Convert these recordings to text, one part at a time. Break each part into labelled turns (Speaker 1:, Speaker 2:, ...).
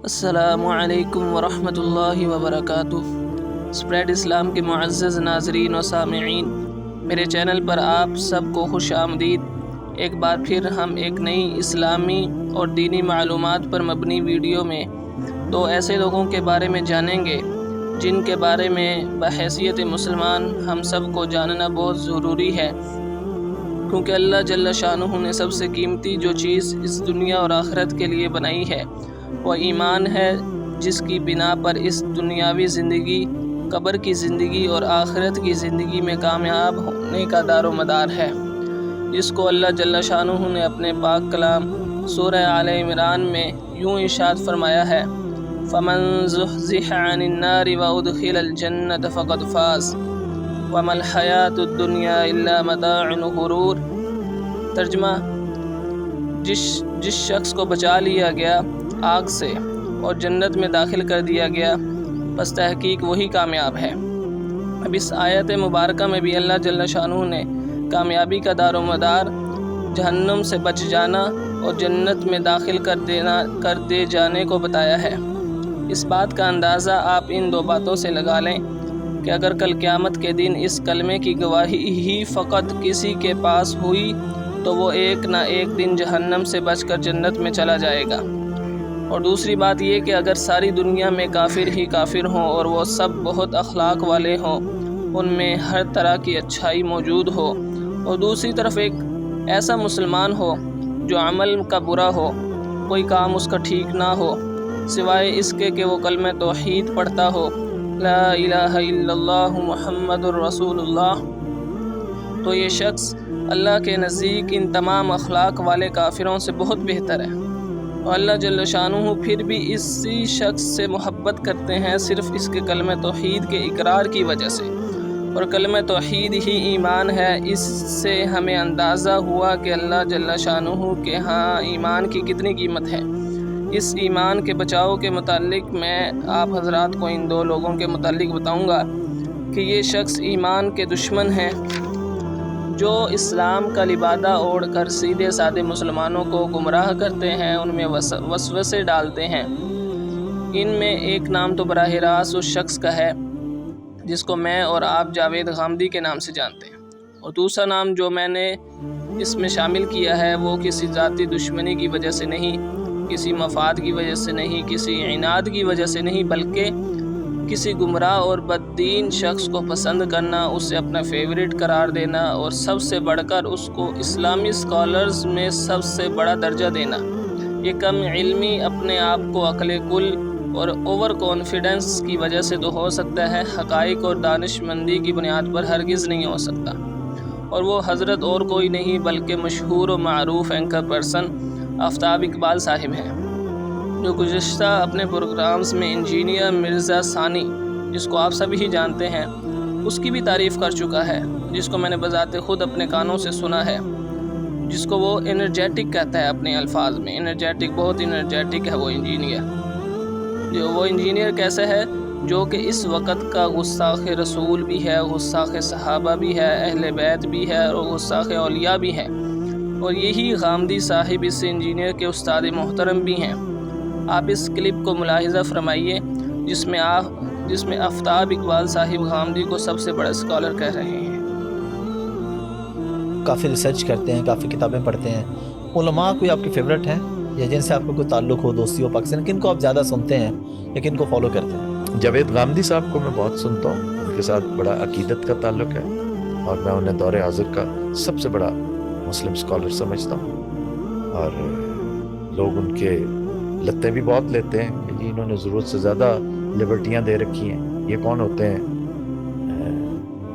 Speaker 1: السلام علیکم ورحمۃ اللہ وبرکاتہ۔ اسپریڈ اسلام کے معزز ناظرین و سامعین، میرے چینل پر آپ سب کو خوش آمدید۔ ایک بار پھر ہم ایک نئی اسلامی اور دینی معلومات پر مبنی ویڈیو میں دو ایسے لوگوں کے بارے میں جانیں گے جن کے بارے میں بحیثیت مسلمان ہم سب کو جاننا بہت ضروری ہے، کیونکہ اللہ جل شانہ نے سب سے قیمتی جو چیز اس دنیا اور آخرت کے لیے بنائی ہے وہ ایمان ہے، جس کی بنا پر اس دنیاوی زندگی، قبر کی زندگی اور آخرت کی زندگی میں کامیاب ہونے کا دار و مدار ہے، جس کو اللہ جل شانہ نے اپنے پاک کلام سورہ آل عمران میں یوں ارشاد فرمایا ہے: فَمَن زُحْزِحَ عَنِ النَّارِ وَأُدْخِلَ الْجَنَّةَ فَقَدْ فَازَ وَمَا الْحَيَاةُ الدُّنْيَا إِلَّا مَتَاعُ الْغُرُورِ۔ ترجمہ: جس شخص کو بچا لیا گیا آگ سے اور جنت میں داخل کر دیا گیا، بس تحقیق وہی کامیاب ہے۔ اب اس آیت مبارکہ میں بھی اللہ جل شانہ نے کامیابی کا دار و مدار جہنم سے بچ جانا اور جنت میں داخل کر دے جانے کو بتایا ہے۔ اس بات کا اندازہ آپ ان دو باتوں سے لگا لیں کہ اگر کل قیامت کے دن اس کلمے کی گواہی ہی فقط کسی کے پاس ہوئی تو وہ ایک نہ ایک دن جہنم سے بچ کر جنت میں چلا جائے گا، اور دوسری بات یہ کہ اگر ساری دنیا میں کافر ہی کافر ہوں اور وہ سب بہت اخلاق والے ہوں، ان میں ہر طرح کی اچھائی موجود ہو، اور دوسری طرف ایک ایسا مسلمان ہو جو عمل کا برا ہو، کوئی کام اس کا ٹھیک نہ ہو سوائے اس کے کہ وہ کلمہ توحید پڑھتا ہو، لا الہ الا اللہ محمد الرسول اللہ، تو یہ شخص اللہ کے نزدیک ان تمام اخلاق والے کافروں سے بہت بہتر ہے، اور اللہ جل شانہ پھر بھی اسی شخص سے محبت کرتے ہیں صرف اس کے کلمہ توحید کے اقرار کی وجہ سے، اور کلمہ توحید ہی ایمان ہے۔ اس سے ہمیں اندازہ ہوا کہ اللہ جل شانہ کے ہاں ایمان کی کتنی قیمت ہے۔ اس ایمان کے بچاؤ کے متعلق میں آپ حضرات کو ان دو لوگوں کے متعلق بتاؤں گا کہ یہ شخص ایمان کے دشمن ہیں، جو اسلام کا لبادہ اوڑھ کر سیدھے سادے مسلمانوں کو گمراہ کرتے ہیں، ان میں وسوسے ڈالتے ہیں۔ ان میں ایک نام تو براہ راست اس شخص کا ہے جس کو میں اور آپ جاوید غامدی کے نام سے جانتے ہیں، اور دوسرا نام جو میں نے اس میں شامل کیا ہے وہ کسی ذاتی دشمنی کی وجہ سے نہیں، کسی مفاد کی وجہ سے نہیں، کسی عناد کی وجہ سے نہیں، بلکہ کسی گمراہ اور بددین شخص کو پسند کرنا، اسے اپنا فیورٹ قرار دینا، اور سب سے بڑھ کر اس کو اسلامی سکالرز میں سب سے بڑا درجہ دینا۔ یہ کم علمی، اپنے آپ کو عقل کل اور اوور کانفیڈنس کی وجہ سے تو ہو سکتا ہے، حقائق اور دانش مندی کی بنیاد پر ہرگز نہیں ہو سکتا، اور وہ حضرت اور کوئی نہیں بلکہ مشہور و معروف اینکر پرسن آفتاب اقبال صاحب ہیں، جو گزشتہ اپنے پروگرامز میں انجینئر مرزا ثانی، جس کو آپ سبھی جانتے ہیں، اس کی بھی تعریف کر چکا ہے، جس کو میں نے بذات خود اپنے کانوں سے سنا ہے، جس کو وہ انرجیٹک کہتا ہے اپنے الفاظ میں، انرجیٹک، بہت انرجیٹک ہے وہ انجینئر۔ وہ انجینئر کیسے ہے؟ جو کہ اس وقت کا گستاخ رسول بھی ہے، گستاخ صحابہ بھی ہے، اہل بیت بھی ہے، اور گستاخ اولیاء بھی ہے، اور یہی غامدی صاحب اس انجینئر کے استاد محترم بھی ہیں۔ آپ اس کلپ کو ملاحظہ فرمائیے جس میں آفتاب اقبال صاحب غامدی کو سب سے بڑا اسکالر کہہ رہے ہیں۔
Speaker 2: کافی ریسرچ کرتے ہیں، کافی کتابیں پڑھتے ہیں، علماء کوئی آپ کے فیورٹ ہیں یا جن سے آپ کو کوئی تعلق ہو، دوستی ہو پاکستان، کن کو آپ زیادہ سنتے ہیں یا کن کو فالو کرتے ہیں؟
Speaker 3: جاوید غامدی صاحب کو میں بہت سنتا ہوں، ان کے ساتھ بڑا عقیدت کا تعلق ہے، اور میں انہیں دور حاضر کا سب سے بڑا مسلم اسکالر سمجھتا ہوں، اور لوگ ان کے لتے بھی بہت لیتے ہیں کہ جی انہوں نے ضرورت سے زیادہ لبرٹیاں دے رکھی ہیں، یہ کون ہوتے ہیں؟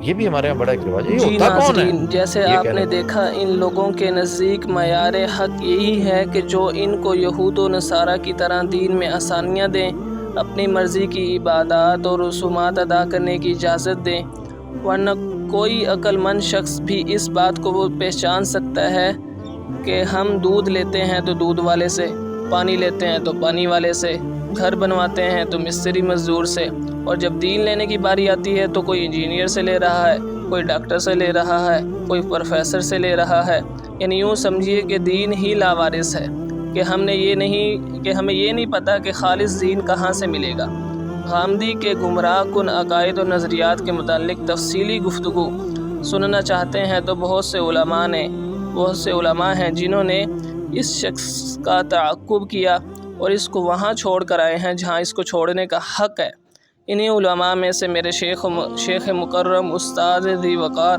Speaker 3: یہ بھی ہمارے یہاں بڑا ایک رواج ہے، یہ ہوتا کون ہے؟
Speaker 1: جیسے آپ نے دیکھا ان لوگوں کے نزدیک معیار حق یہی ہے کہ جو ان کو یہود و نصارہ کی طرح دین میں آسانیاں دیں، اپنی مرضی کی عبادات اور رسومات ادا کرنے کی اجازت دیں، ورنہ کوئی عقل مند شخص بھی اس بات کو وہ پہچان سکتا ہے کہ ہم دودھ لیتے ہیں تو دودھ والے سے، پانی لیتے ہیں تو پانی والے سے، گھر بنواتے ہیں تو مستری مزدور سے، اور جب دین لینے کی باری آتی ہے تو کوئی انجینئر سے لے رہا ہے، کوئی ڈاکٹر سے لے رہا ہے، کوئی پروفیسر سے لے رہا ہے، یعنی یوں سمجھیے کہ دین ہی لاوارث ہے۔ کہ ہمیں یہ نہیں پتہ کہ خالص دین کہاں سے ملے گا۔ غامدی کے گمراہ کن عقائد و نظریات کے متعلق تفصیلی گفتگو سننا چاہتے ہیں تو بہت سے علماء ہیں جنہوں نے اس شخص کا تعاقب کیا اور اس کو وہاں چھوڑ کر آئے ہیں جہاں اس کو چھوڑنے کا حق ہے۔ انہی علماء میں سے میرے شیخ مکرم استاد ذی وقار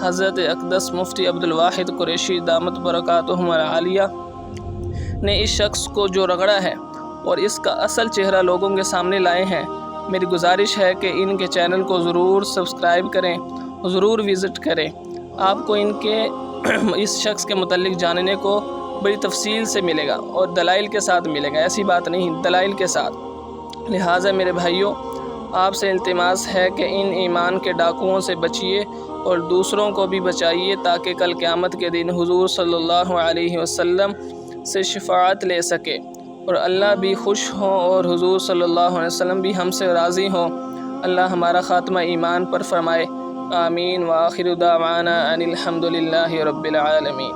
Speaker 1: حضرت اقدس مفتی عبدالواحد قریشی دامت برکاتہم العالیہ نے اس شخص کو جو رگڑا ہے اور اس کا اصل چہرہ لوگوں کے سامنے لائے ہیں، میری گزارش ہے کہ ان کے چینل کو ضرور سبسکرائب کریں، ضرور وزٹ کریں۔ آپ کو ان کے اس شخص کے متعلق جاننے کو بڑی تفصیل سے ملے گا اور دلائل کے ساتھ ملے گا، ایسی بات نہیں، دلائل کے ساتھ۔ لہٰذا میرے بھائیوں، آپ سے التماس ہے کہ ان ایمان کے ڈاکوؤں سے بچیے اور دوسروں کو بھی بچائیے تاکہ کل قیامت کے دن حضور صلی اللہ علیہ وسلم سے شفاعت لے سکے اور اللہ بھی خوش ہوں اور حضور صلی اللہ علیہ وسلم بھی ہم سے راضی ہوں۔ اللہ ہمارا خاتمہ ایمان پر فرمائے۔ آمین وآخر دعوانا ان الحمد للہ رب العالمین۔